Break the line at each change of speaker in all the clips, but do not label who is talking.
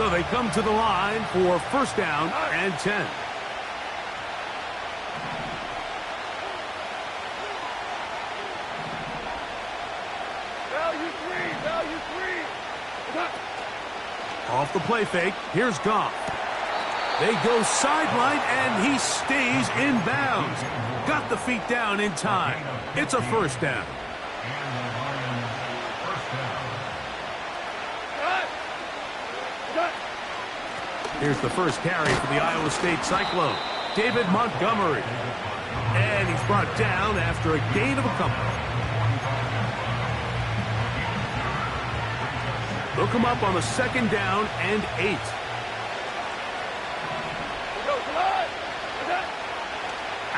So they come to the line for first down and 10.
Value three.
Off the play fake, here's Goff. They go sideline, and he stays in bounds. Got the feet down in time. It's a first down. Here's the first carry for the Iowa State Cyclone, David Montgomery. And he's brought down after a gain of a couple. They'll come up on the second down and 8.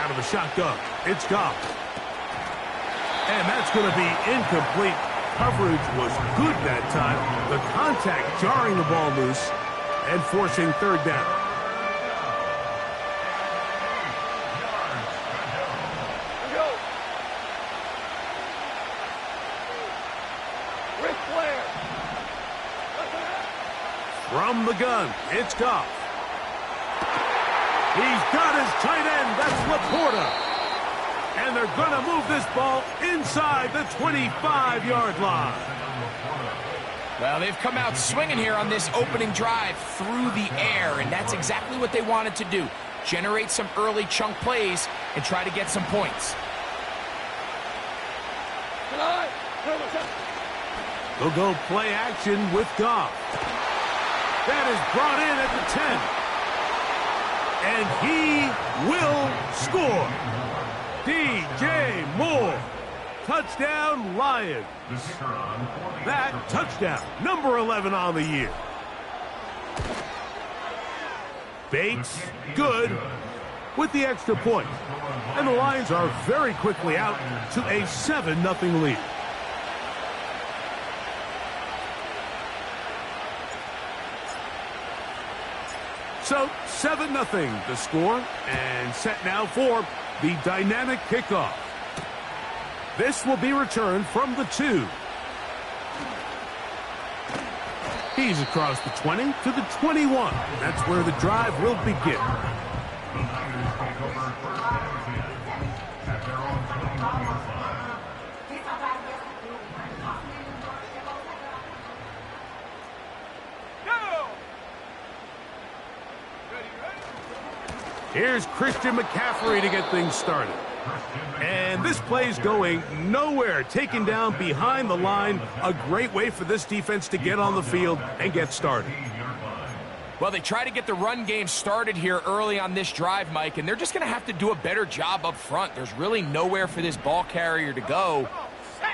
Out of the shotgun, it's Goff. And that's going to be incomplete. Coverage was good that time. The contact jarring the ball loose and forcing third down. From the gun, it's Goff. He's got his tight end. That's Laporta. And they're going to move this ball inside the 25-yard line.
Well, they've come out swinging here on this opening drive through the air, and that's exactly what they wanted to do. Generate some early chunk plays and try to get some points.
They'll go play action with Goff. That is brought in at the 10. And he will score. DJ Moore. Touchdown, Lions. That touchdown, number 11 on the year. Bates, good, with the extra point. And the Lions are very quickly out to a 7-0 lead. So, 7-0 the score, and set now for the dynamic kickoff. This will be returned from the 2. He's across the 20 to the 21. That's where the drive will begin. Here's Christian McCaffrey to get things started. And this play's going nowhere. Taken down behind the line. A great way for this defense to get on the field and get started.
Well, they try to get the run game started here early on this drive, Mike, and they're just going to have to do a better job up front. There's really nowhere for this ball carrier to go.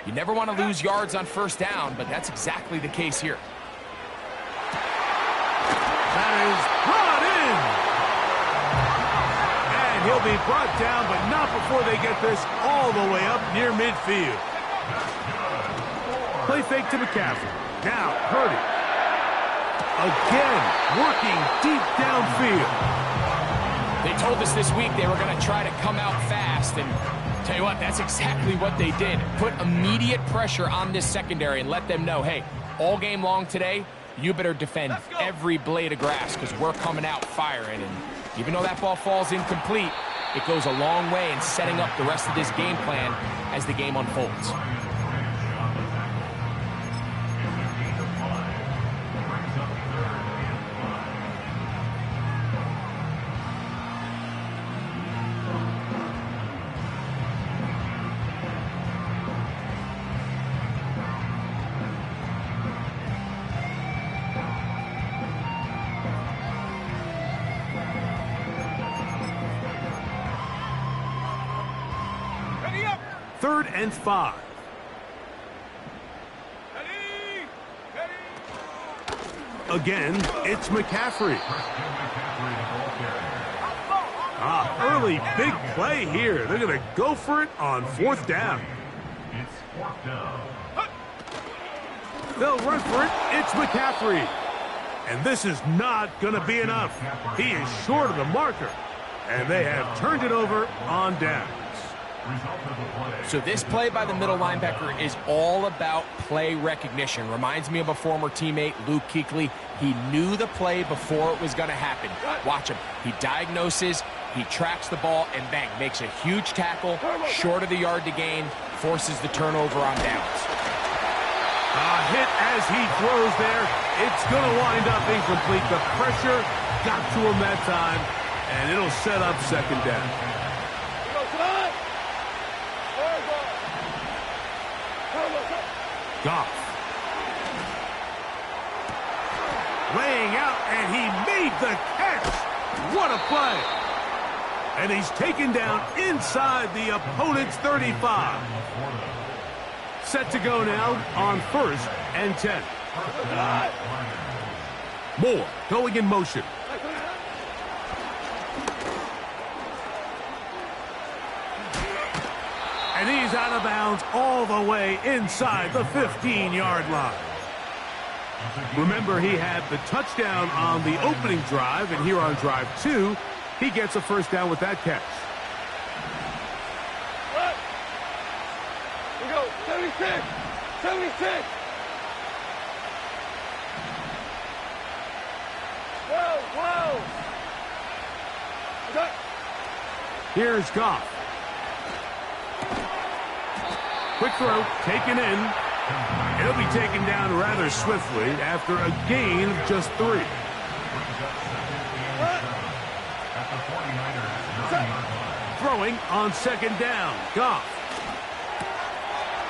You never want to lose yards on first down, but that's exactly the case here.
That is brought in. And he'll be brought down, but not before they get this all the way up near midfield. Play fake to McCaffrey. Now, Purdy. Again, working deep downfield.
They told us this week they were going to try to come out fast, and tell you what, that's exactly what they did. Put immediate pressure on this secondary and let them know, hey, all game long today, you better defend every blade of grass because we're coming out firing. And even though that ball falls incomplete, it goes a long way in setting up the rest of this game plan as the game unfolds.
Third and 5. Again, it's McCaffrey. Early big play here. They're going to go for it on fourth down. They'll run for it. It's McCaffrey. And this is not going to be enough. He is short of the marker. And they have turned it over on downs.
So this play by the middle linebacker is all about play recognition. Reminds me of a former teammate, Luke Kuechly. He knew the play before it was going to happen. Watch him. He diagnoses, he tracks the ball, and bang, makes a huge tackle, short of the yard to gain, forces the turnover on downs.
A hit as he throws there. It's going to wind up incomplete. The pressure got to him that time, and it'll set up second down. Goff. Laying out, and he made the catch. What a play. And he's taken down inside the opponent's 35. Set to go now on 1st and 10. Moore going in motion. And he's out of bounds all the way inside the 15-yard line. Remember, he had the touchdown on the opening drive, and here on drive 2, he gets a first down with that catch.
We go, 76, 76. Whoa. Okay.
Here's Goff. Quick throw, taken in. He'll be taken down rather swiftly after a gain of just 3. Throwing on second down, Goff.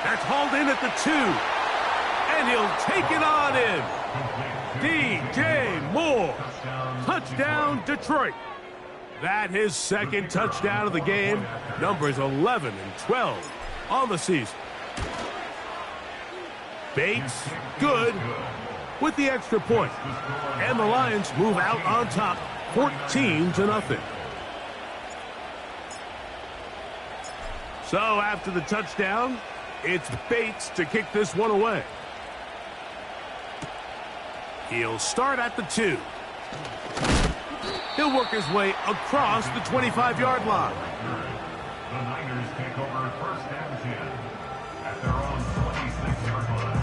That's hauled in at the 2. And he'll take it on in. DJ Moore. Touchdown, Detroit. That his second touchdown of the game. Numbers 11 and 12 on the season. Bates, good, with the extra point. And the Lions move out on top, 14-0. So after the touchdown, it's Bates to kick this one away. He'll start at the 2. He'll work his way across the 25-yard line.
The Niners take over 1st and 10 at their own 26-yard line.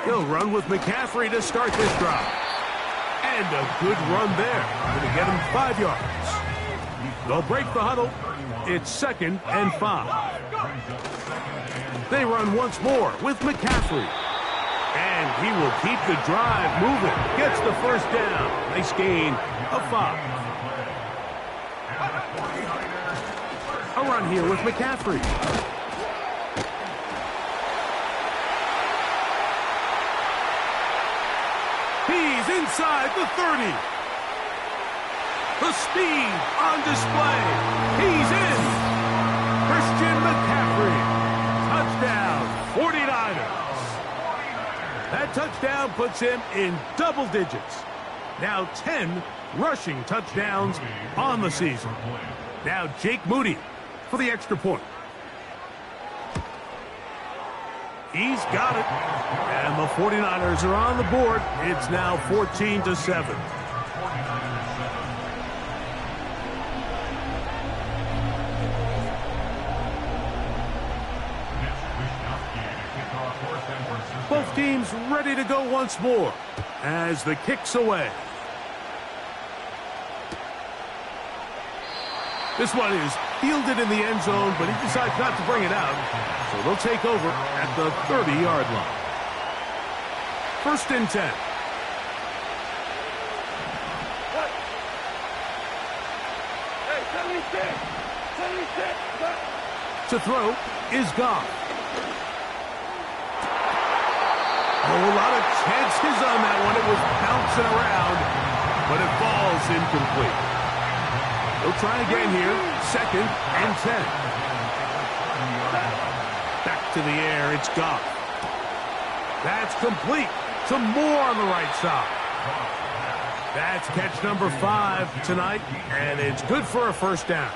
He'll run with McCaffrey to start this drive. And a good run there. Going to get him 5 yards. They'll break the huddle. It's 2nd and 5. They run once more with McCaffrey. And he will keep the drive moving. Gets the first down. Nice gain of 5. A run here with McCaffrey. He's inside the 30. The speed on display. He's in. Christian McCaffrey. Touchdown, 49ers. That touchdown puts him in double digits. Now 10 rushing touchdowns on the season. Now Jake Moody for the extra point. He's got it. And the 49ers are on the board. It's now 14-7. Both teams ready to go once more as the kick's away. This one is fielded in the end zone, but he decides not to bring it out. So they'll take over at the 30-yard line. 1st and 10.
Hey, 76.
To throw is Goff. A lot of chances on that one. It was bouncing around, but it falls incomplete. They'll try again here. 2nd and 10. Back to the air. It's Goff. That's complete to Moore on the right side. That's catch number 5 tonight, and it's good for a first down.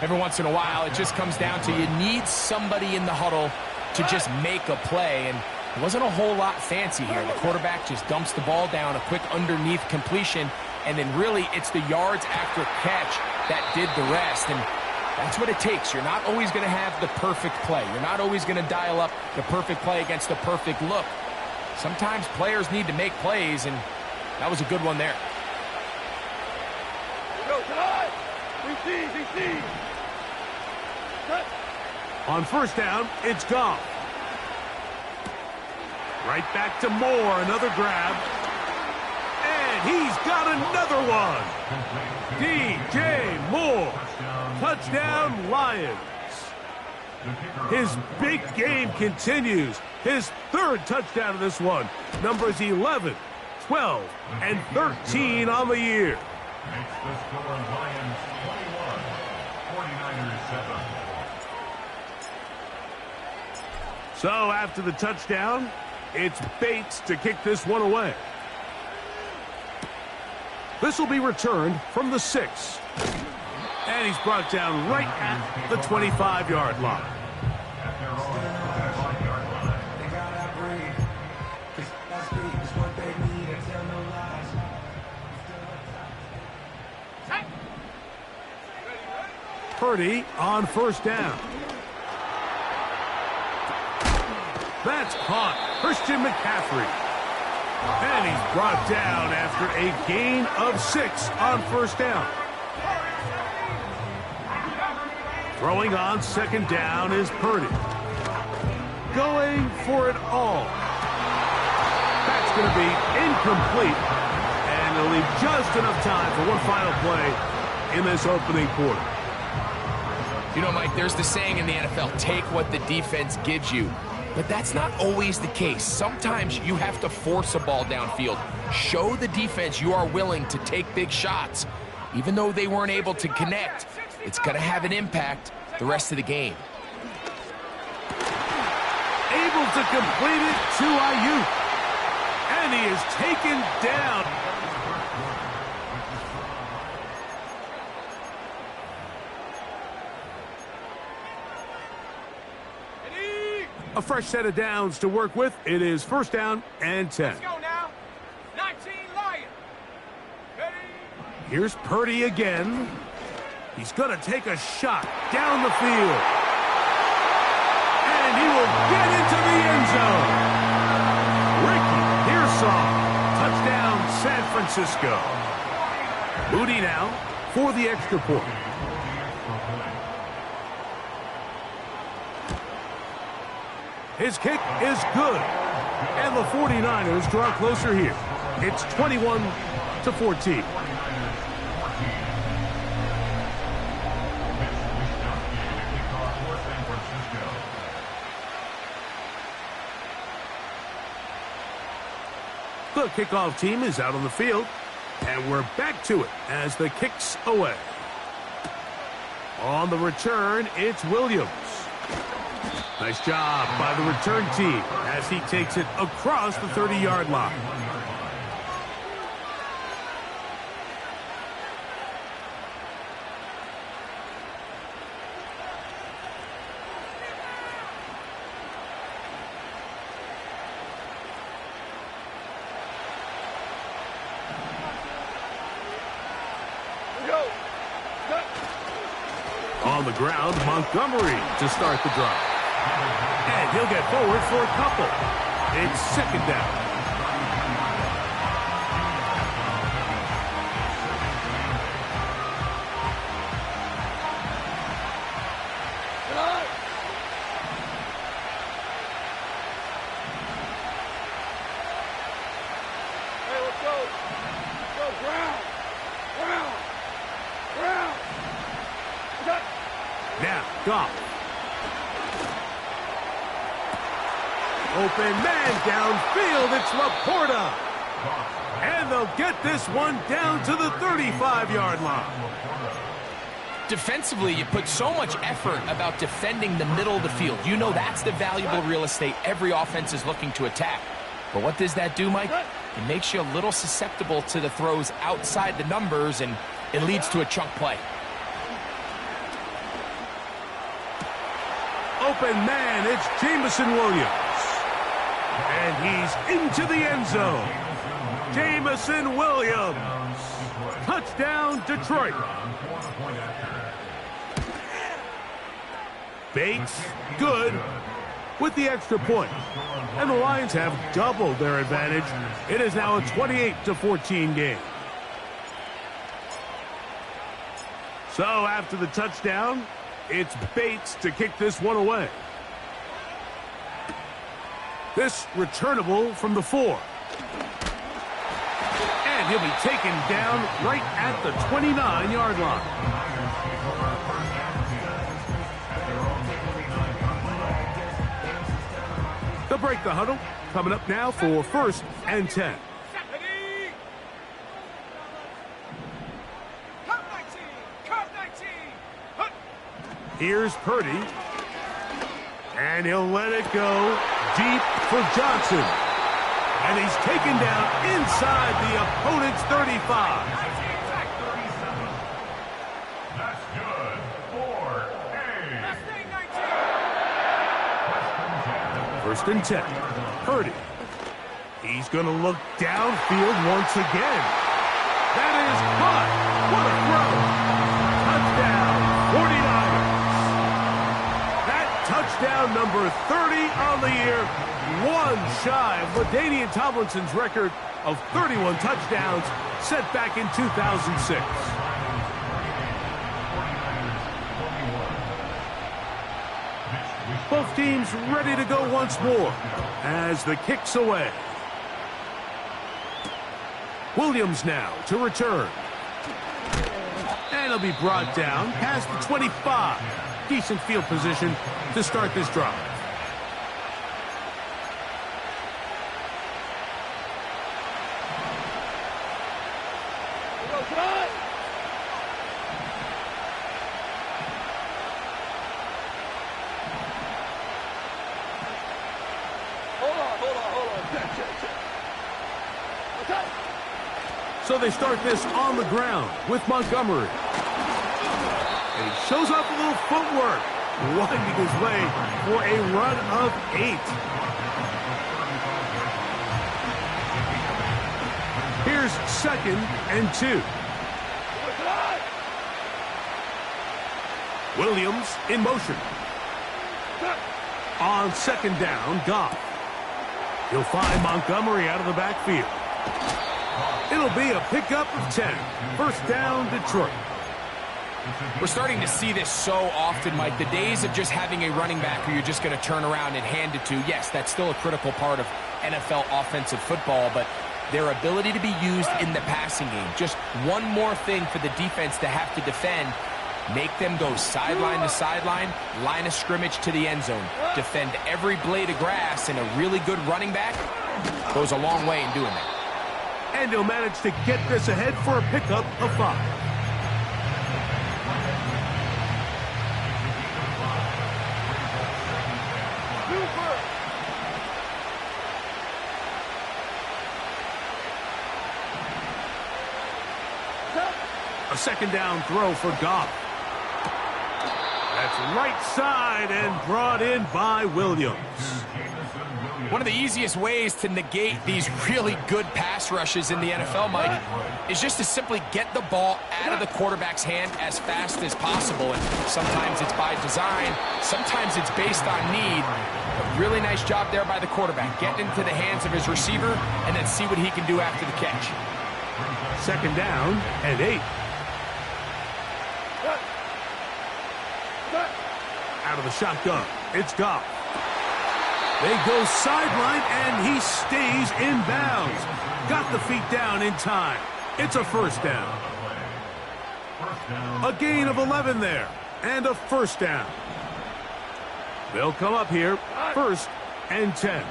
Every once in a while, it just comes down to you need somebody in the huddle to just make a play, and it wasn't a whole lot fancy here. The quarterback just dumps the ball down, a quick underneath completion, and then really it's the yards after catch that did the rest, and that's what it takes. You're not always going to have the perfect play. You're not always going to dial up the perfect play against the perfect look. Sometimes players need to make plays, and that was a good one there.
Go, tonight! Receive! Cut!
On first down, it's Goff. Right back to Moore, another grab. And he's got another one. DJ Moore. Touchdown, Lions. His big game continues. His 3rd touchdown of this one. Numbers 11, 12, and 13 on the year.
Makes the score Lions 21, 49ers 7.
So after the touchdown, it's Bates to kick this one away. This will be returned from the 6. And he's brought down right at the 25-yard line.
At their own 25-yard line.
They gotta breathe. That's speed. It's what they need. And tell no lies.
Purdy on first down. That's caught. Christian McCaffrey. And he's brought down after a gain of 6 on first down. Throwing on second down is Purdy. Going for it all. That's going to be incomplete. And it'll leave just enough time for one final play in this opening quarter.
You know, Mike, there's the saying in the NFL, take what the defense gives you. But that's not always the case. Sometimes you have to force a ball downfield. Show the defense you are willing to take big shots. Even though they weren't able to connect, it's going to have an impact the rest of the game.
Able to complete it to Ayuk. And he is taken down. A fresh set of downs to work with. It is first down and 10.
Let's go now. 19 Lions. Ready?
Here's Purdy again. He's going to take a shot down the field. And he will get into the end zone. Ricky Pearsall. Touchdown, San Francisco. Moody now for the extra point. His kick is good. And the 49ers draw closer here. It's 21-14. The kickoff team is out on the field. And we're back to it as the kick's away. On the return, it's Williams. Nice job by the return team as he takes it across the 30-yard line.
Go. Cut.
On the ground, Montgomery to start the drive. And he'll get forward for a couple. It's second down.
Tonight. Hey, let's go. Let's go. Ground. Cut.
Now, Goff. Open man downfield. It's Laporta. And they'll get this one down to the 35-yard line.
Defensively, you put so much effort about defending the middle of the field. You know that's the valuable real estate every offense is looking to attack. But what does that do, Mike? It makes you a little susceptible to the throws outside the numbers, and it leads to a chunk play.
Open man, it's Jameson Williams. And he's into the end zone. Jameson Williams. Touchdown, Detroit. Bates, good, with the extra point. And the Lions have doubled their advantage. It is now a 28-14 game. So after the touchdown, it's Bates to kick this one away. This returnable from the 4. And he'll be taken down right at the 29-yard line. They'll break the huddle. Coming up now for 1st and 10. Here's Purdy. And he'll let it go deep for Johnson. And he's taken down inside the opponent's 35.
That's good.
1st and 10. Purdy. He's going to look downfield once again. That is caught. What a throw. Touchdown, 49ers. That touchdown number 30 on the year. One shy of LaDainian Tomlinson's record of 31 touchdowns set back in 2006. Both teams ready to go once more as the kick's away. Williams now to return. And he'll be brought down past the 25. Decent field position to start this drive. So they start this on the ground with Montgomery. And he shows off a little footwork, winding his way for a run of 8. Here's 2nd and 2. Williams in motion. On 2nd down, Goff. He'll find Montgomery out of the backfield. It'll be a pickup of 10. 1st down, Detroit.
We're starting to see this so often, Mike. The days of just having a running back who you're just going to turn around and hand it to, yes, that's still a critical part of NFL offensive football, but their ability to be used in the passing game, just one more thing for the defense to have to defend, make them go sideline to sideline, line of scrimmage to the end zone, defend every blade of grass, and a really good running back goes a long way in doing that.
And he'll manage to get this ahead for a pickup of 5. A 2nd down throw for Goff. That's right side and brought in by Williams.
One of the easiest ways to negate these really good pass rushes in the NFL, Mike, is just to simply get the ball out of the quarterback's hand as fast as possible. And sometimes it's by design, sometimes it's based on need. A really nice job there by the quarterback, getting into the hands of his receiver and then see what he can do after the catch.
2nd down and 8. Out of the shotgun, it's Goff. They go sideline, and he stays in bounds. Got the feet down in time. It's a 1st down. A gain of 11 there, and a 1st down. They'll come up here, 1st and 10.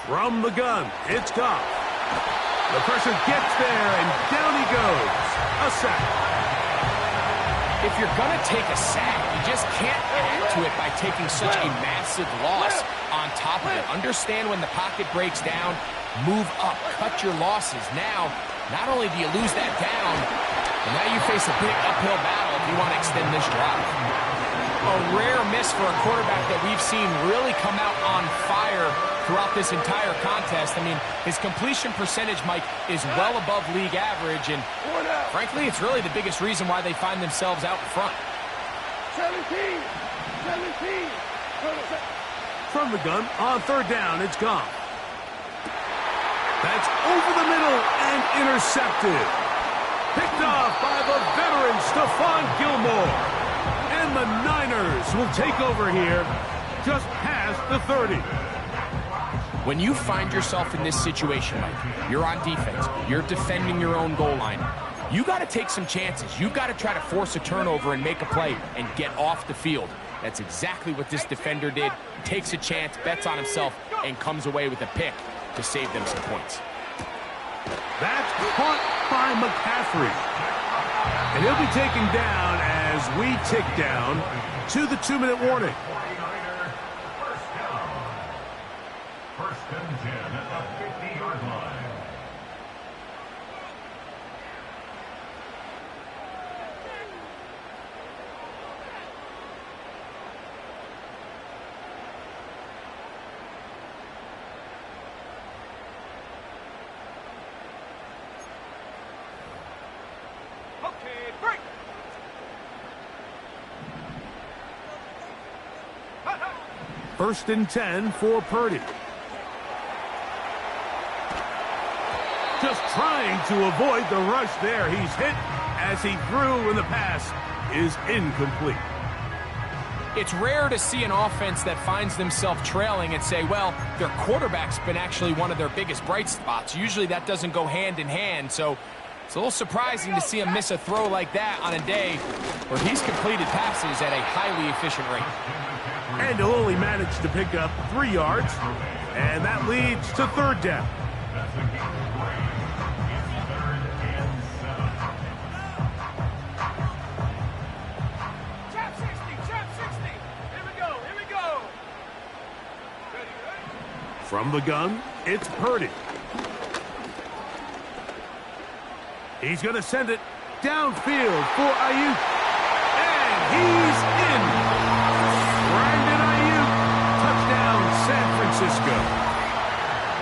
From the gun, it's Goff. The pressure gets there, and down he goes. A sack.
If you're going to take a sack, you just can't add to to it by taking such a massive loss on top of it. Understand when the pocket breaks down, move up, cut your losses. Now, not only do you lose that down, but now you face a big uphill battle if you want to extend this drive. A rare miss for a quarterback that we've seen really come out on fire throughout this entire contest. I mean, his completion percentage, Mike, is well above league average, and frankly, it's really the biggest reason why they find themselves out in front.
17.
From the gun, on third down, it's gone. That's over the middle and intercepted. Picked off by the veteran Stephon Gilmore. And the Niners will take over here just past the 30.
When you find yourself in this situation, Mike, you're on defense, you're defending your own goal line, you got to take some chances. You've got to try to force a turnover and make a play and get off the field. That's exactly what this defender did. Takes a chance, bets on himself, and comes away with a pick to save them some points.
That's caught by McCaffrey. And he'll be taken down as we tick down to the 2-minute warning.
First and 10 at the 50-yard line.
Okay, break.
First and 10 for Purdy. Just trying to avoid the rush there. He's hit as he threw, and the pass is incomplete.
It's rare to see an offense that finds themselves trailing and say, well, their quarterback's been actually one of their biggest bright spots. Usually that doesn't go hand in hand, so it's a little surprising to see him miss a throw like that on a day where he's completed passes at a highly efficient rate.
And he'll only manage to pick up 3 yards, and that leads to third down.
Trap 60. Here we go. Ready.
From the gun, it's Purdy. He's going to send it downfield for Ayuk. And he's in. Brandon Ayuk, touchdown San Francisco.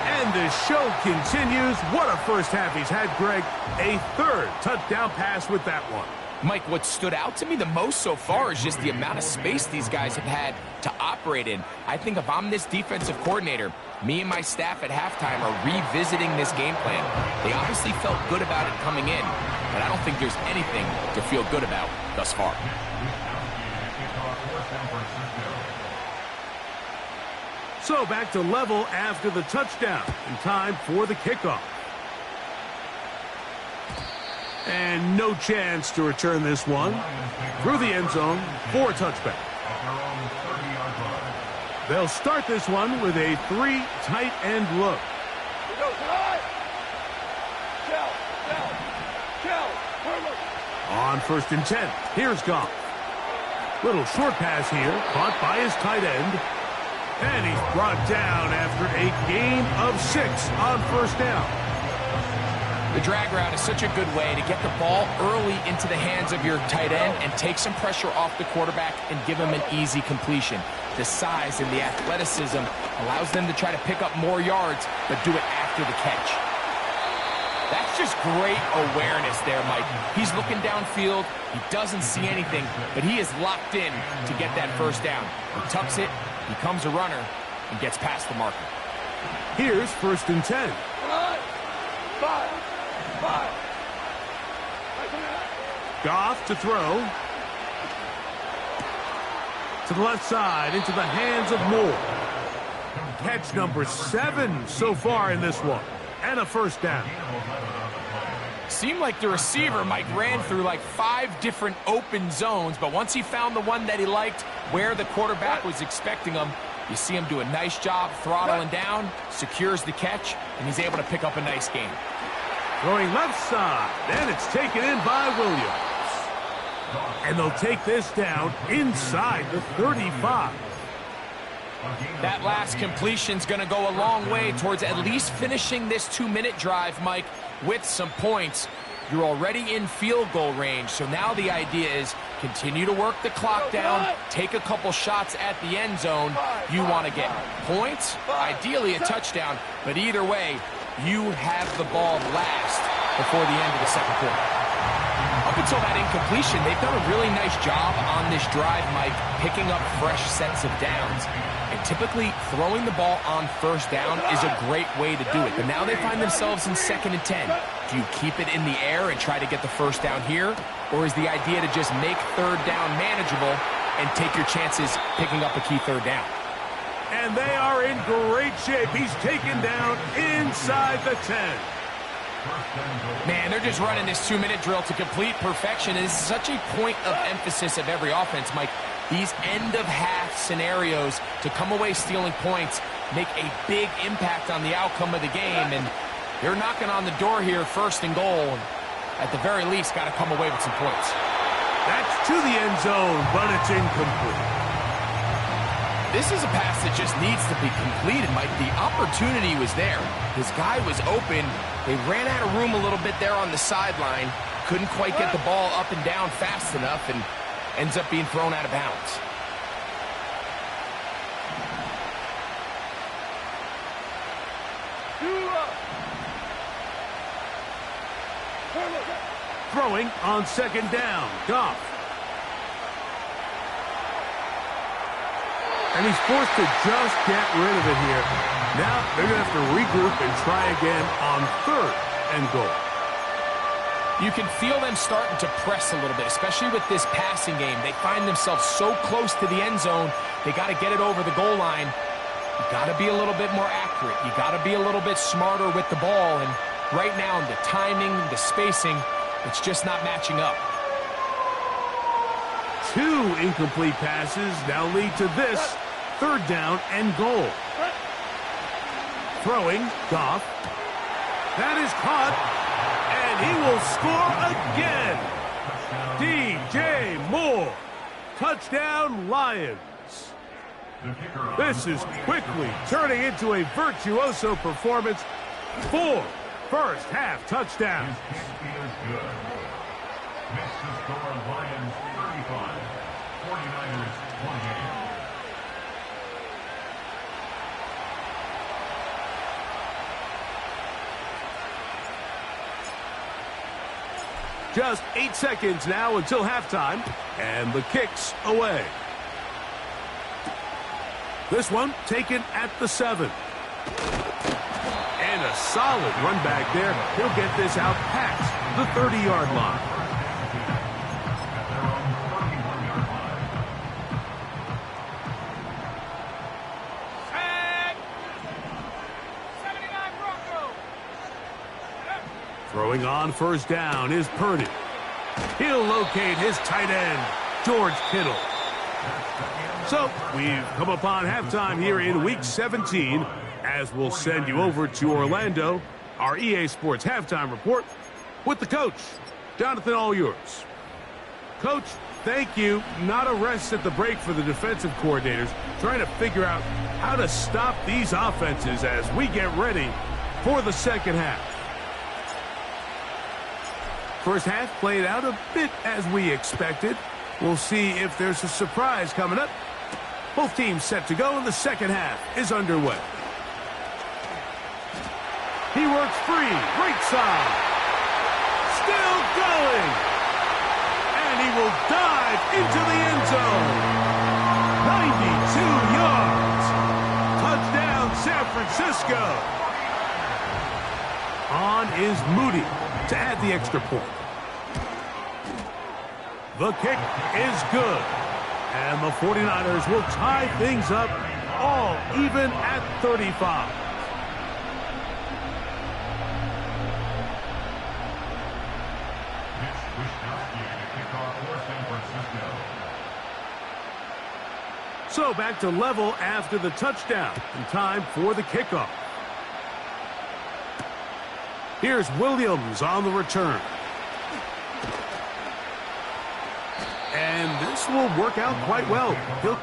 And the show continues. What a first half he's had, Greg. A third touchdown pass with that one.
Mike, what stood out to me the most so far is just the amount of space these guys have had to operate in. I think if I'm this defensive coordinator, me and my staff at halftime are revisiting this game plan. They obviously felt good about it coming in, but I don't think there's anything to feel good about thus far.
So back to level after the touchdown, in time for the kickoff. And no chance to return this one through the end zone for a touchback. They'll start this one with a 3 tight end look. On first and 10, here's Goff. Little short pass here, caught by his tight end. And he's brought down after a gain of 6 on first down.
The drag route is such a good way to get the ball early into the hands of your tight end and take some pressure off the quarterback and give him an easy completion. The size and the athleticism allows them to try to pick up more yards, but do it after the catch. That's just great awareness there, Mike. He's looking downfield. He doesn't see anything, but he is locked in to get that first down. He tucks it, becomes a runner, and gets past the marker.
Here's first and 10. Goff to throw. To the left side, into the hands of Moore. Catch number 7 so far in this one. And a first down.
Seemed like the receiver, Mike, ran through like 5 different open zones, but once he found the one that he liked, where the quarterback was expecting him, you see him do a nice job throttling down, secures the catch, and he's able to pick up a nice gain.
Throwing left side, and it's taken in by Williams. And they'll take this down inside the 35.
That last completion's going to go a long way towards at least finishing this 2-minute drive, Mike, with some points. You're already in field goal range, so now the idea is continue to work the clock down, take a couple shots at the end zone. You want to get points, ideally a touchdown, but either way, you have the ball last before the end of the second quarter. Up until that incompletion, they've done a really nice job on this drive, Mike, picking up fresh sets of downs. And typically, throwing the ball on first down is a great way to do it. But now they find themselves in 2nd and 10. Do you keep it in the air and try to get the first down here? Or is the idea to just make 3rd down manageable and take your chances picking up a key 3rd down?
And they are in great shape. He's taken down inside the 10.
Man, they're just running this 2-minute drill to complete perfection. It is such a point of emphasis of every offense, Mike. These end-of-half scenarios to come away stealing points make a big impact on the outcome of the game. And they're knocking on the door here, 1st and goal. At the very least, got to come away with some points.
That's to the end zone, but it's incomplete.
This is a pass that just needs to be completed, Mike. The opportunity was there. His guy was open. They ran out of room a little bit there on the sideline. Couldn't quite get the ball up and down fast enough, and ends up being thrown out of bounds.
Throwing on 2nd down, Goff. And he's forced to just get rid of it here. Now they're going to have to regroup and try again on 3rd and goal.
You can feel them starting to press a little bit, especially with this passing game. They find themselves so close to the end zone, they got to get it over the goal line. You got to be a little bit more accurate. You got to be a little bit smarter with the ball. And right now, the timing, the spacing, it's just not matching up.
2 incomplete passes now lead to this 3rd down and goal. Throwing, Goff. That is caught, and he will score again. DJ Moore. Touchdown, Lions. This is quickly turning into a virtuoso performance. 4 first-half touchdowns.
Next to score, Lions 35, 49ers 28.
Just 8 seconds now until halftime, and the kick's away. This one taken at the 7. And a solid run back there. He'll get this out past the 30-yard line. Throwing on 1st down is Purdy. He'll locate his tight end, George Kittle. So we've come upon halftime here in Week 17, as we'll send you over to Orlando, our EA Sports halftime report with the coach. Jonathan, all yours. Coach, thank you. Not a rest at the break for the defensive coordinators, trying to figure out how to stop these offenses as we get ready for the second half. First half played out a bit as we expected. We'll see if there's a surprise coming up. Both teams set to go, and the second half is underway. He works free, right side. Still going. And he will dive into the end zone. 92 yards. Touchdown, San Francisco. On is Moody to add the extra point. The kick is good. And the 49ers will tie things up all even at 35.
Mitch Wishnowsky to kick off for San Francisco.
So back to level after the touchdown. And time for the kickoff. Here's Williams on the return. this will work out quite well. He'll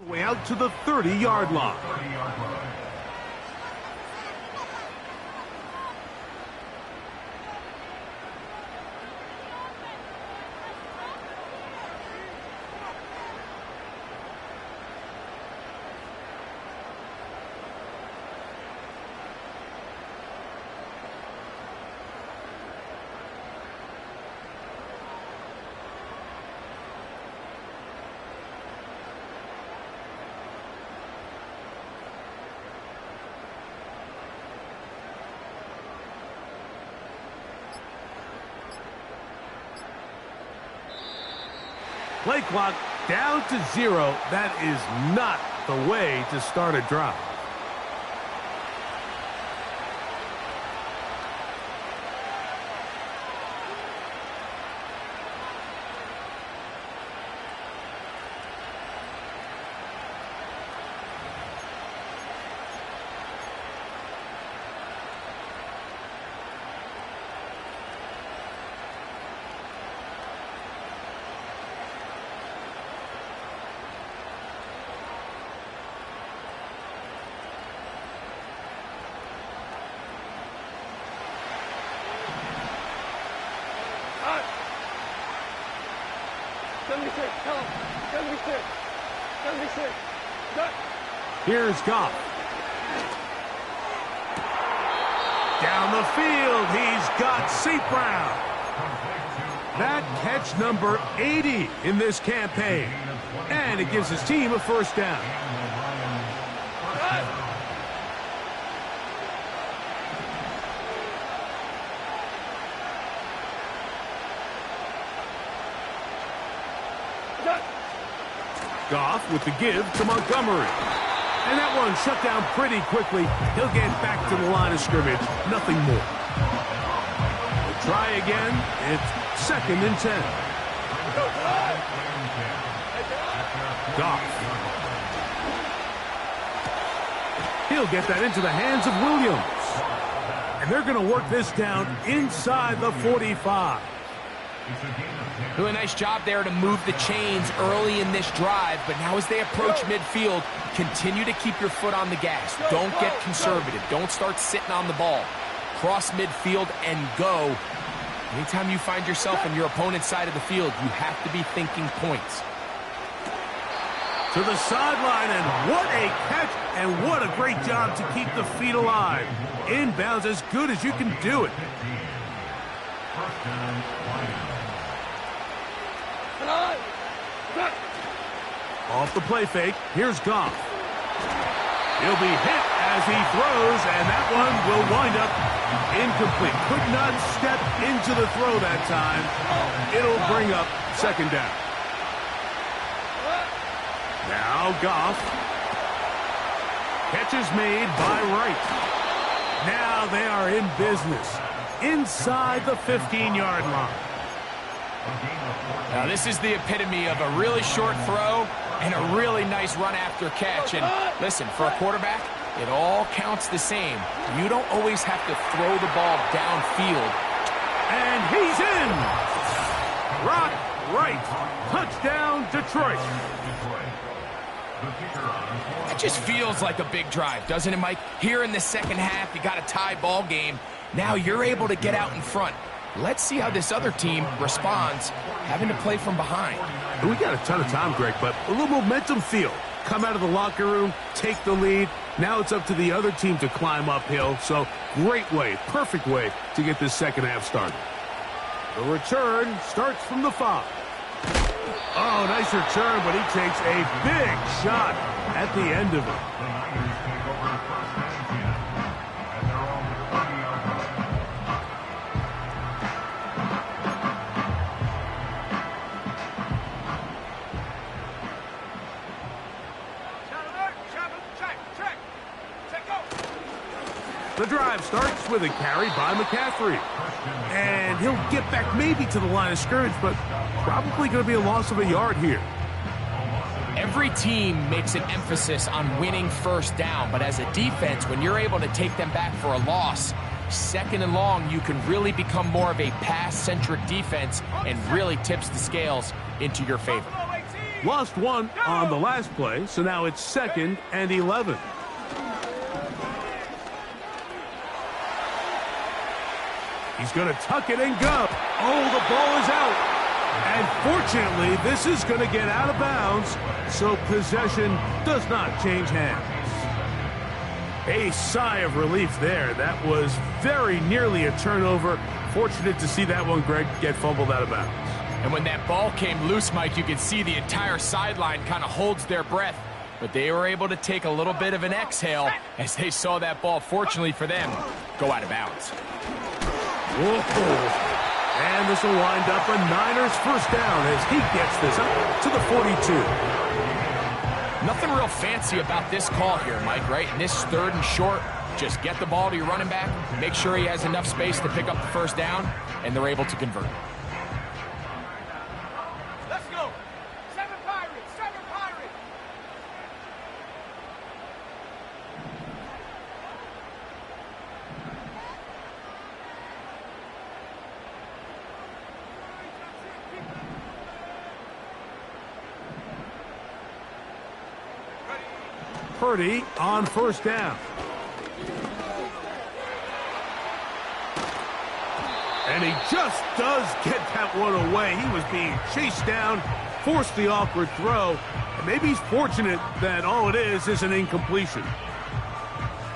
way out to the 30-yard line. Play clock down to 0. That is not the way to start a drive. Here's Goff. Down the field, he's got St. Brown. That catch number 80 in this campaign. And it gives his team a first down. Goff with the give to Montgomery. And that one shut down pretty quickly. He'll get back to the line of scrimmage. Nothing more. We'll try again. It's 2nd and 10. Goff. He'll get that into the hands of Williams. And they're going to work this down inside the 45.
Do a nice job there to move the chains early in this drive, but now as they approach midfield, continue to keep your foot on the gas. Don't get conservative. Don't start sitting on the ball. Cross midfield and go. Anytime you find yourself on your opponent's side of the field, you have to be thinking points.
To the sideline, and what a catch, and what a great job to keep the feet alive. Inbounds as good as you can do it. Off the play fake, here's Goff. He'll be hit as he throws, and that one will wind up incomplete. Could not step into the throw that time. It'll bring up 2nd down. Now Goff. Catch is made by Wright. Now they are in business inside the 15-yard line.
Now this is the epitome of a really short throw and a really nice run after catch. And listen, for a quarterback, it all counts the same. You don't always have to throw the ball downfield.
And he's in! Rock Wright. Touchdown, Detroit.
That just feels like a big drive, doesn't it, Mike? Here in the second half, you got a tie ball game. Now you're able to get out in front. Let's see how this other team responds, having to play from behind.
We got a ton of time, Greg, but a little momentum feel. Come out of the locker room, take the lead. Now it's up to the other team to climb uphill. So great way, perfect way to get this second half started. The return starts from the 5. Oh, nice return, but he takes a big shot at the end of it. drive starts with a carry by McCaffrey. And he'll get back maybe to the line of scrimmage, but probably going to be a loss of a yard here.
Every team makes an emphasis on winning first down, but as a defense, when you're able to take them back for a loss, second and long, you can really become more of a pass-centric defense and really tips the scales into your favor.
Lost one on the last play, so now it's 2nd and 11. He's going to tuck it and go. Oh, the ball is out. And fortunately, this is going to get out of bounds, so possession does not change hands. A sigh of relief there. That was very nearly a turnover. Fortunate to see that one, Greg, get fumbled out of bounds.
And when that ball came loose, Mike, you could see the entire sideline kind of holds their breath. But they were able to take a little bit of an exhale as they saw that ball, fortunately for them, go out of bounds.
Whoa. And this will wind up a Niners first down as he gets this up to the 42.
Nothing real fancy about this call here, Mike, right? In this 3rd and short, just get the ball to your running back, make sure he has enough space to pick up the first down, and they're able to convert.
Let's go. 7 Pirates, 7 Pirates.
Purdy on first down. And he just does get that one away. He was being chased down, forced the awkward throw. And maybe he's fortunate that all it is an incompletion.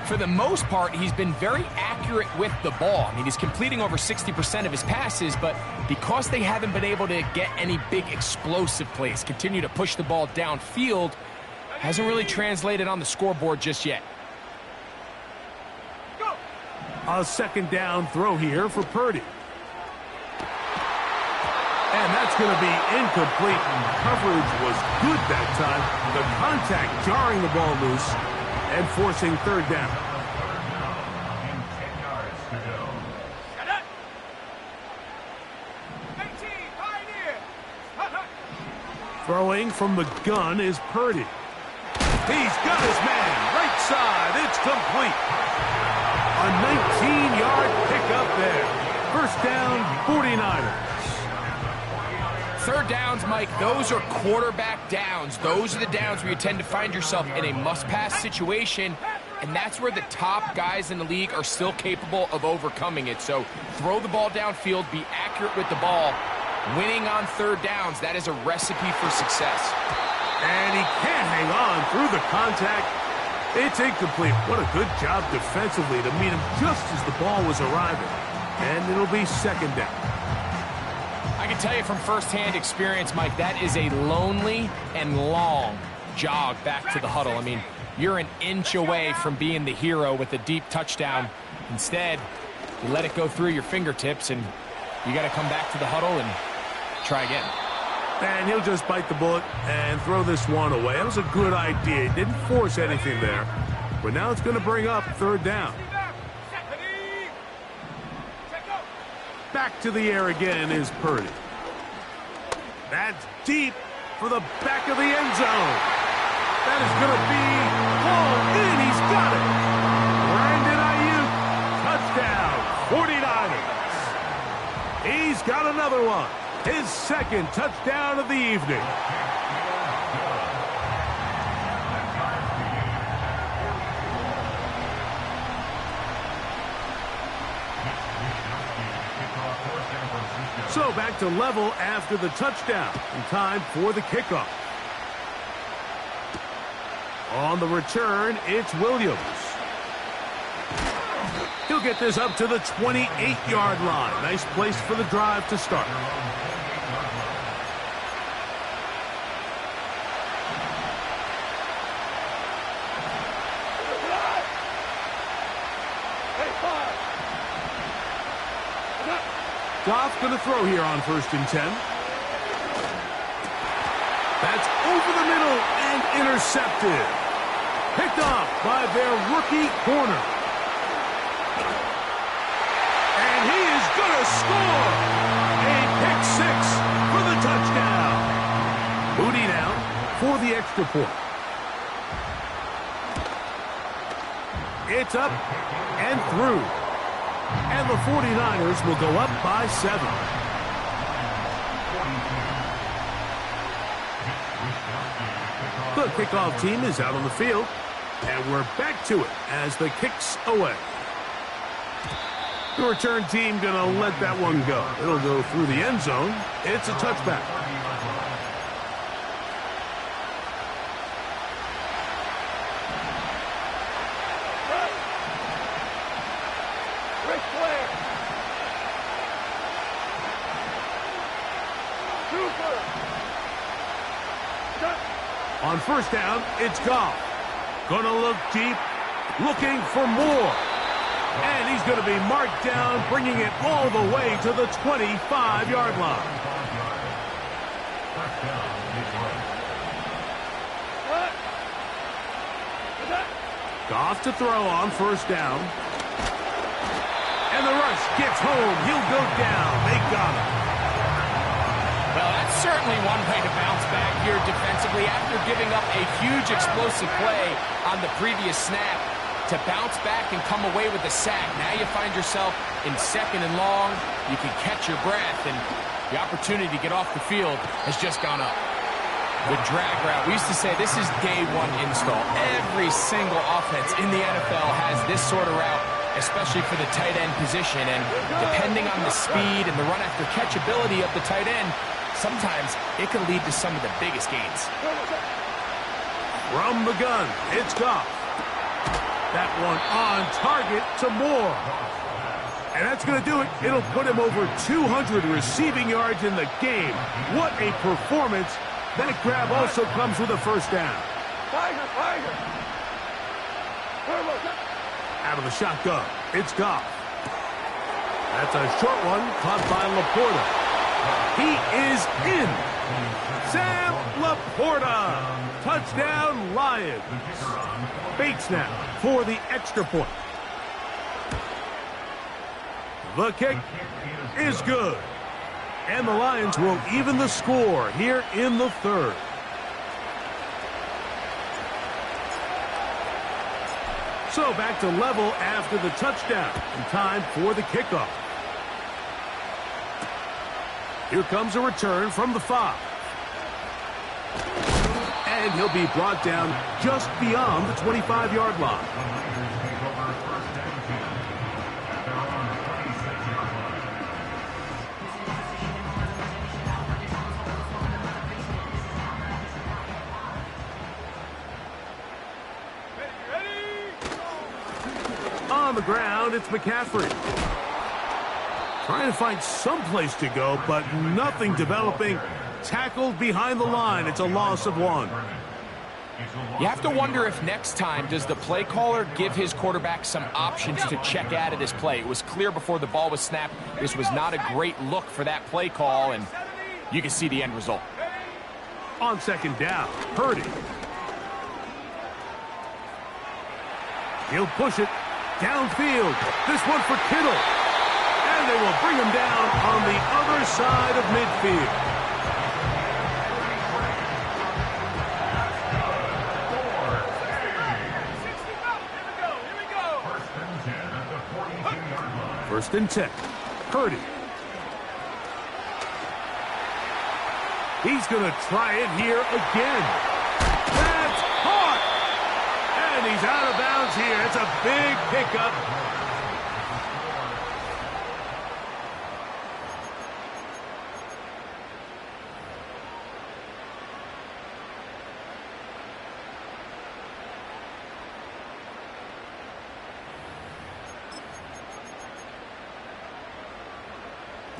For the most part, he's been very accurate with the ball. I mean, he's completing over 60% of his passes, but because they haven't been able to get any big explosive plays, continue to push the ball downfield, hasn't really translated on the scoreboard just yet.
A 2nd down throw here for Purdy. And that's going to be incomplete. Coverage was good that time. The contact jarring the ball loose and forcing 3rd down.
And 10 yards to go.
Shut up. 18, Pioneer.
Throwing from the gun is Purdy. He's got his man. Right side. It's complete. A 19-yard pickup there. First down, 49ers.
3rd downs, Mike, those are quarterback downs. Those are the downs where you tend to find yourself in a must-pass situation, and that's where the top guys in the league are still capable of overcoming it. So throw the ball downfield, be accurate with the ball. Winning on 3rd downs, that is a recipe for success.
And he can't hang on through the contact. It's incomplete. What a good job defensively to meet him just as the ball was arriving. And it'll be 2nd down.
I can tell you from firsthand experience, Mike, that is a lonely and long jog back to the huddle. I mean, you're an inch away from being the hero with a deep touchdown. Instead, you let it go through your fingertips, and you got to come back to the huddle and try again.
And he'll just bite the bullet and throw this one away. That was a good idea. He didn't force anything there. But now it's going to bring up 3rd down. Back to the air again is Purdy. That's deep for the back of the end zone. That is going to be hauled in. He's got it. Brandon Ayuk, touchdown, 49ers. He's got another one. His 2nd touchdown of the evening. So back to level after the touchdown. And time for the kickoff. On the return, it's Williams. He'll get this up to the 28-yard line. Nice place for the drive to start. Goff going to throw here on 1st and 10. That's over the middle and intercepted. Picked off by their rookie corner. score! A pick six for the touchdown. Moody now for the extra point. It's up and through. And the 49ers will go up by 7. The kickoff team is out on the field. And we're back to it as the kick's away. The return team going to let that one go. It'll go through the end zone. It's a touchback. On first down, it's Goff. Gonna look deep, looking for more. And he's going to be marked down, bringing it all the way to the 25-yard line. Goff to throw on first down. And the rush gets home. He'll go down. They got him.
Well, that's certainly one way to bounce back here defensively after giving up a huge explosive play on the previous snap. To bounce back and come away with a sack. Now you find yourself in second and long. You can catch your breath, and the opportunity to get off the field has just gone up. The drag route. We used to say this is day one install. Every single offense in the NFL has this sort of route, especially for the tight end position. And depending on the speed and the run after catch ability of the tight end, sometimes it can lead to some of the biggest gains.
From the gun, it's Goff. That one on target to Moore. And that's going to do it. It'll put him over 200 receiving yards in the game. What a performance. That grab also comes with a first down. Out of the shotgun, it's Goff. That's a short one caught by Laporta. He is in. Sam Laporta. Touchdown, Lions. Bates now for the extra point. The kick is good. And the Lions will even the score here in the third. So back to level after the touchdown. And time for the kickoff. Here comes a return from the 5. And he'll be brought down just beyond the 25-yard line. On the ground, it's McCaffrey. Trying to find some place to go, but nothing developing. Tackled behind the line. It's a loss of 1.
You have to wonder if next time does the play caller give his quarterback some options to check out of this play. It was clear before the ball was snapped. This was not a great look for that play call, and you can see the end result.
On second down, Purdy. He'll push it downfield. This one for Kittle. And they will bring him down on the other side of midfield. First and 10. Purdy. He's going to try it here again. That's caught. And he's out of bounds here. It's a big pickup.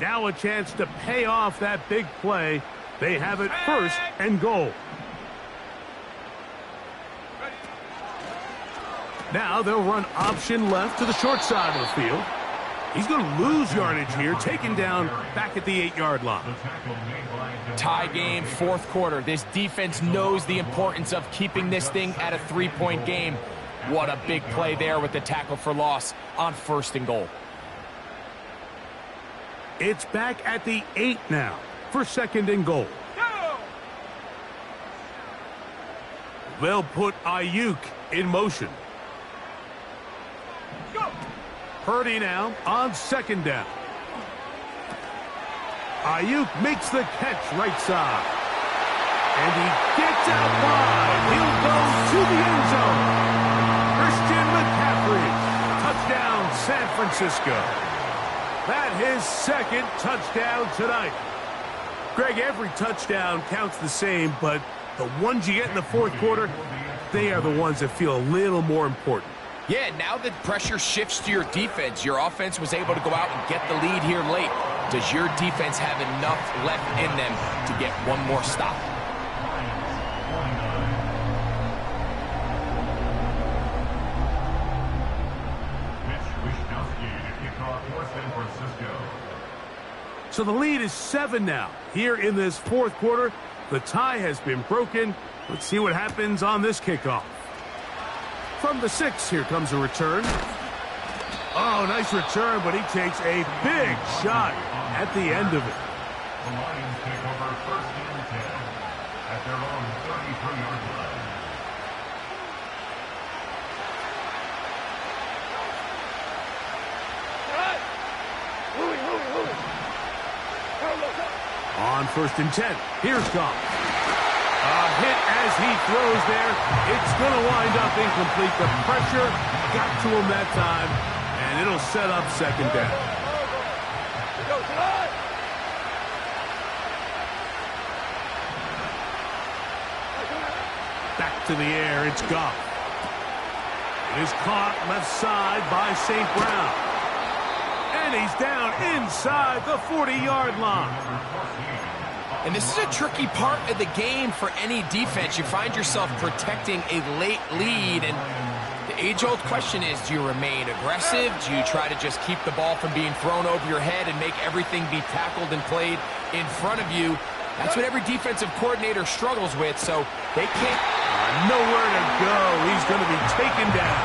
Now a chance to pay off that big play. They have it first and goal. Now they'll run option left to the short side of the field. He's going to lose yardage here, taken down back at the 8-yard line.
Tie game, fourth quarter. This defense knows the importance of keeping this thing at a 3-point game. What a big play there with the tackle for loss on first and goal.
It's back at the 8 now for 2nd and goal.
Go!
They'll put Ayuk in motion.
Go!
Purdy now on 2nd down. Ayuk makes the catch right side. And he gets out wide. He'll go to the end zone. Christian McCaffrey. Touchdown, San Francisco. That his 2nd touchdown tonight. Greg, every touchdown counts the same, but the ones you get in the 4th quarter, they are the ones that feel a little more important.
Yeah, now that pressure shifts to your defense, your offense was able to go out and get the lead here late. Does your defense have enough left in them to get one more stop?
So the lead is 7 now. Here in this 4th quarter, the tie has been broken. Let's see what happens on this kickoff. From the 6, here comes a return. Oh, nice return, but he takes a big shot at the end of it.
The Lions take over 1st and 10 at their own 33-yard line.
On 1st and 10, here's Goff. A hit as he throws there. It's going to wind up incomplete. The pressure got to him that time, and it'll set up 2nd down. Back to the air, it's Goff. It is caught left side by St. Brown. And he's down inside the 40-yard line.
And this is a tricky part of the game for any defense. You find yourself protecting a late lead, and the age-old question is, do you remain aggressive? Do you try to just keep the ball from being thrown over your head and make everything be tackled and played in front of you? That's what every defensive coordinator struggles with, so they can't...
Nowhere to go. He's going to be taken down.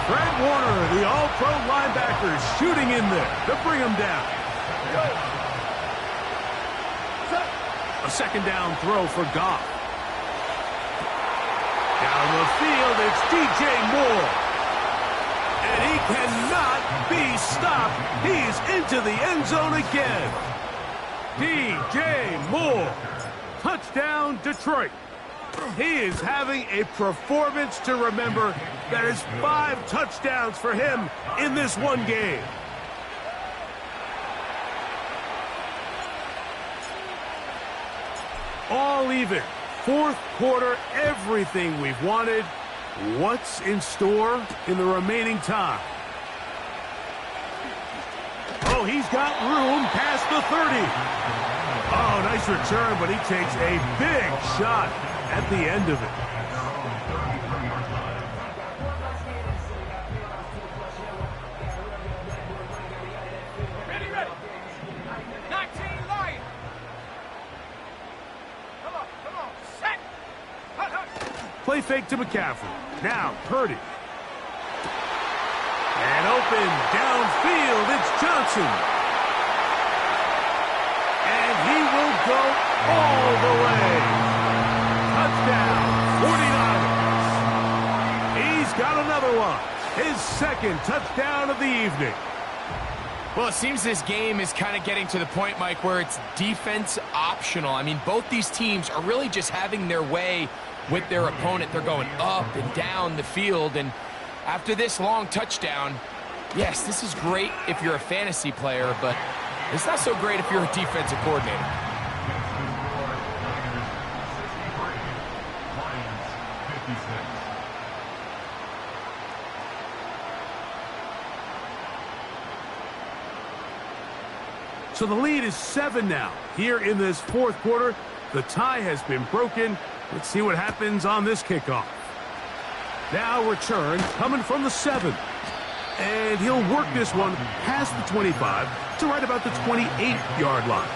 Fred Warner, the all-pro linebacker, shooting in there to bring him down. A 2nd down throw for Goff. Down the field, it's DJ Moore. And he cannot be stopped. He's into the end zone again. DJ Moore. Touchdown, Detroit. He is having a performance to remember. That is 5 touchdowns for him in this one game. All even. 4th quarter, everything we've wanted. What's in store in the remaining time? Oh, he's got room past the 30. Oh, nice return, but he takes a big shot at the end of it.
Ready, ready. 19 Lions. Come on. Set. Hut, hut.
Play fake to McCaffrey. Now, Purdy. And open downfield, it's Johnson. And he will go all the way. Touchdown, 49ers. He's got another one. His 2nd touchdown of the evening.
Well, it seems this game is kind of getting to the point, Mike, where it's defense optional. I mean, both these teams are really just having their way with their opponent. They're going up and down the field, and after this long touchdown, yes, this is great if you're a fantasy player, but it's not so great if you're a defensive coordinator.
So the lead is 7 now. Here in this 4th quarter, the tie has been broken. Let's see what happens on this kickoff. Now return coming from the 7. And he'll work this one past the 25 to right about the 28-yard line.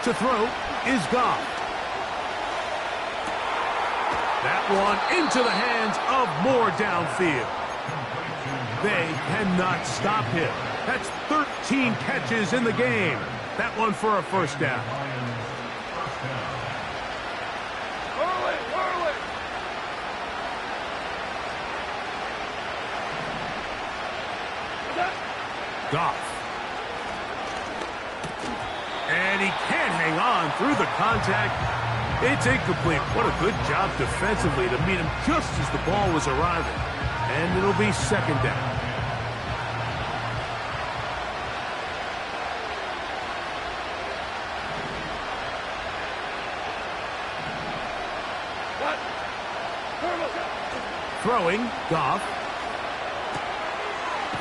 To throw is Goff. That one into the hands of Moore downfield. They cannot stop him. That's 13 catches in the game. That one for a first down. Goff. And he can't hang on through the contact. It's incomplete. What a good job defensively to meet him just as the ball was arriving. And it'll be second down. Throwing, Goff.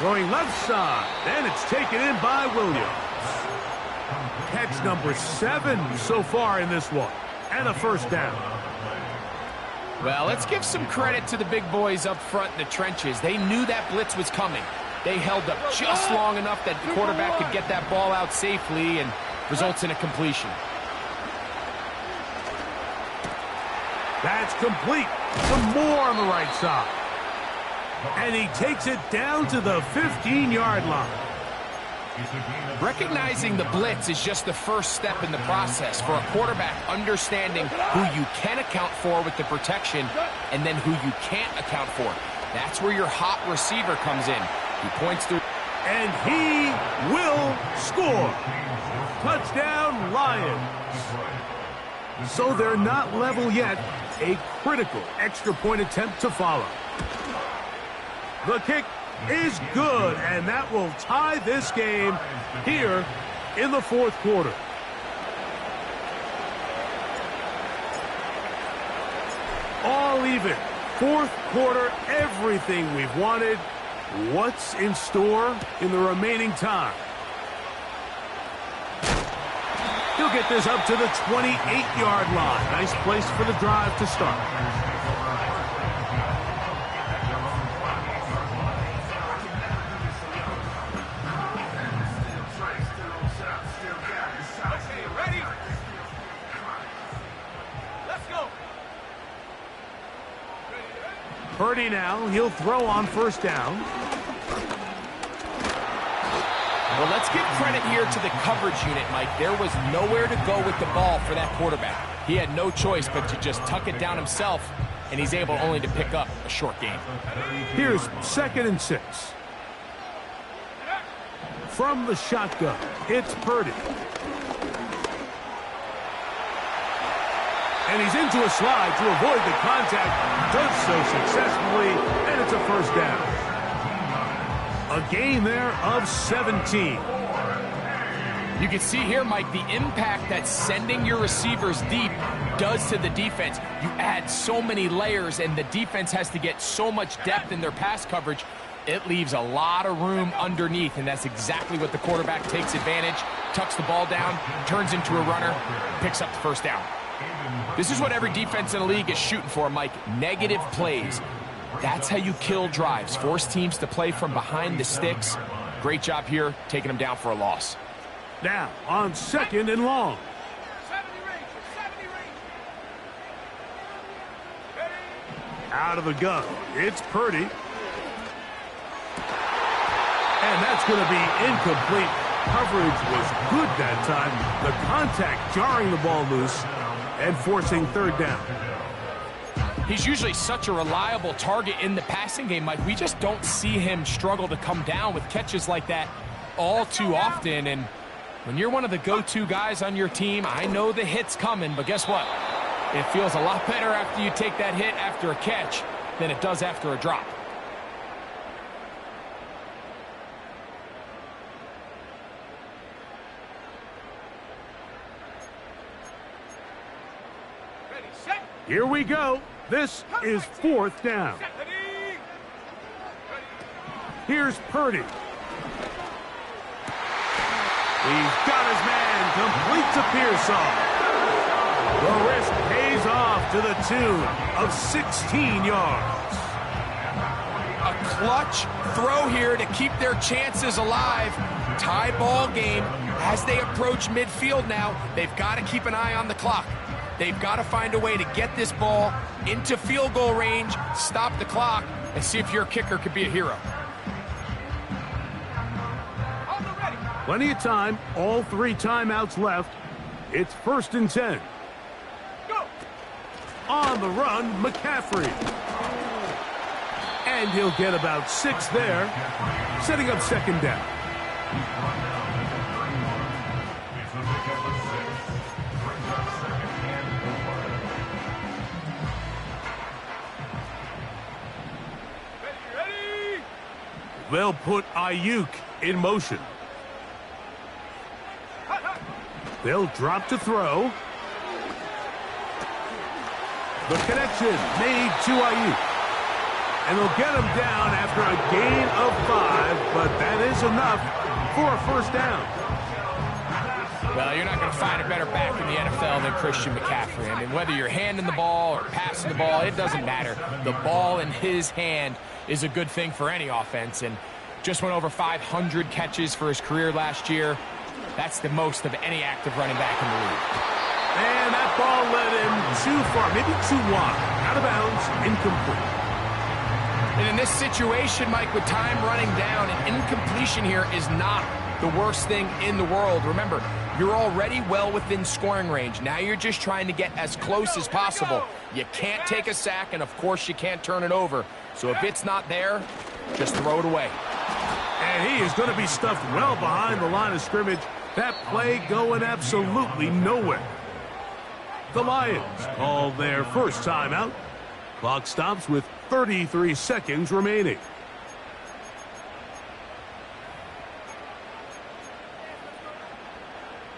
Throwing left side, and it's taken in by Williams. Catch number 7 so far in this one, and a first down.
Well, let's give some credit to the big boys up front in the trenches. They knew that blitz was coming. They held up just long enough that the quarterback could get that ball out safely and results in a completion.
That's complete. Some more on the right side. And he takes it down to the 15-yard line.
Recognizing the blitz is just the first step in the process for a quarterback understanding who you can account for with the protection and then who you can't account for. That's where your hot receiver comes in. He points through.
And he will score. Touchdown, Lions. So they're not level yet. A critical extra point attempt to follow. The kick is good, and that will tie this game here in the fourth quarter. All even. Fourth quarter, everything we've wanted. What's in store in the remaining time? He'll get this up to the 28-yard line. Nice place for the drive to start. Purdy now, he'll throw on first down.
Well, let's give credit here to the coverage unit, Mike. There was nowhere to go with the ball for that quarterback. He had no choice but to just tuck it down himself, and he's able only to pick up a short gain.
Here's 2nd and 6. From the shotgun, it's Purdy. And he's into a slide to avoid the contact. Does so successfully, and it's a first down. A gain there of 17.
You can see here, Mike, the impact that sending your receivers deep does to the defense. You add so many layers, and the defense has to get so much depth in their pass coverage. It leaves a lot of room underneath, and that's exactly what the quarterback takes advantage, tucks the ball down, turns into a runner, picks up the first down. This is what every defense in the league is shooting for, Mike. Negative plays. That's how you kill drives. Force teams to play from behind the sticks. Great job here, taking them down for a loss.
Now, on 2nd and long.
70 range.
Out of the gun, it's Purdy. And that's going to be incomplete. Coverage was good that time. The contact jarring the ball loose and forcing third down.
He's usually such a reliable target in the passing game, Mike. We just don't see him struggle to come down with catches like that all too often. And when you're one of the go-to guys on your team, I know the hit's coming, but guess what? It feels a lot better after you take that hit after a catch than it does after a drop.
Here we go. This is 4th down. Here's Purdy. He's got his man. Completes a Pearsall. The risk pays off to the tune of 16 yards.
A clutch throw here to keep their chances alive. Tie ball game as they approach midfield now. They've got to keep an eye on the clock. They've got to find a way to get this ball into field goal range, stop the clock, and see if your kicker could be a hero.
Plenty of time, all 3 timeouts left. It's 1st and 10.
Go.
On the run, McCaffrey. And he'll get about 6 there, setting up 2nd down.
It's a pickup of 6. Brings up 2nd and 4.
Ready.
They'll put Ayuk in motion. They'll drop to throw. The connection made to Ayuk. And they'll get him down after a gain of 5, but that is enough for a 1st down.
Well, you're not going to find a better back in the NFL than Christian McCaffrey. I mean, whether you're handing the ball or passing the ball, it doesn't matter. The ball in his hand is a good thing for any offense, and just went over 500 catches for his career last year. That's the most of any active running back in the league.
And that ball led him too far, maybe too wide. Out of bounds, incomplete.
And in this situation, Mike, with time running down, an incompletion here is not the worst thing in the world. Remember, you're already well within scoring range. Now you're just trying to get as close as possible. You can't take a sack, and of course you can't turn it over. So if it's not there, just throw it away.
And he is going to be stuffed well behind the line of scrimmage. That play going absolutely nowhere. The Lions call their 1st timeout. Clock stops with 33 seconds remaining.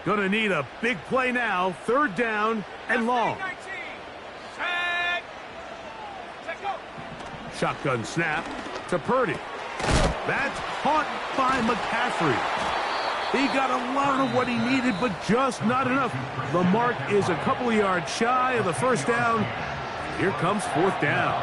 Gonna need a big play now. 3rd down and long.
Set. Set, go.
Shotgun snap to Purdy. That's caught by McCaffrey. He got a lot of what he needed, but just not enough. The mark is a couple of yards shy of the 1st down. Here comes 4th down.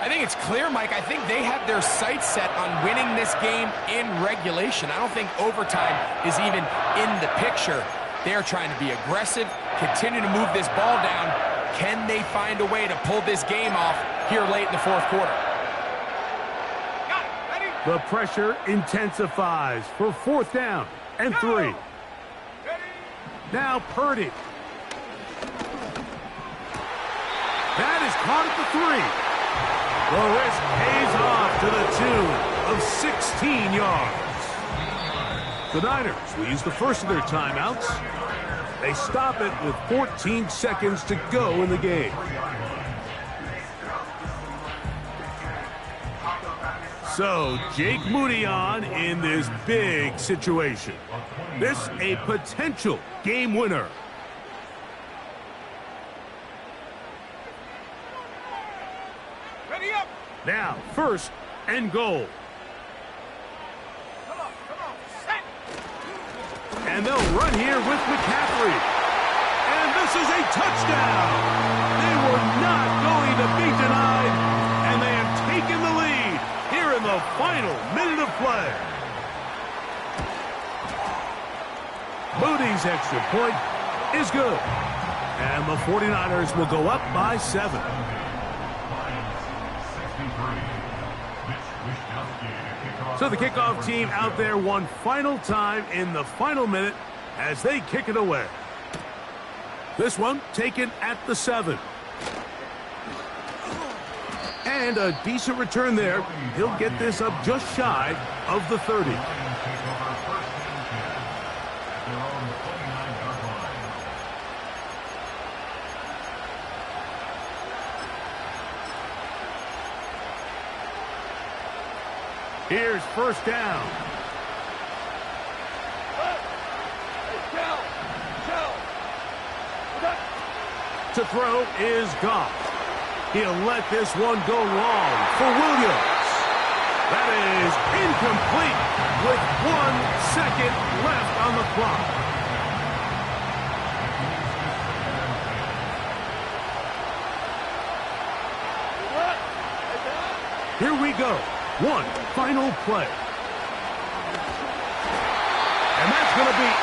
I think it's clear, Mike. I think they have their sights set on winning this game in regulation. I don't think overtime is even in the picture. They're trying to be aggressive, continue to move this ball down. Can they find a way to pull this game off here late in the 4th quarter?
Got it. Ready.
The pressure intensifies for 4th down and 3.
Ready.
Now Purdy. That is caught at the 3. The risk pays off to the tune of 16 yards. The Niners will use the first of their timeouts. They stop it with 14 seconds to go in the game. So, Jake Moody on in this big situation. This a potential game winner.
Ready up.
Now, 1st and goal.
Come on. Set.
And they'll run here with McCaffrey. And this is a touchdown. They were not going to be denied, and they have taken the lead here in the final minute of play. Moody's extra point is good. And the 49ers will go up by 7. So the kickoff team out there one final time in the final minute as they kick it away. This one taken at the 7. And a decent return there. He'll get this up just shy of the 30. Here's 1st down. To throw is Goff. He'll let this one go long for Williams. That is incomplete with 1 second left on the clock. Here we go. One final play. And that's going to be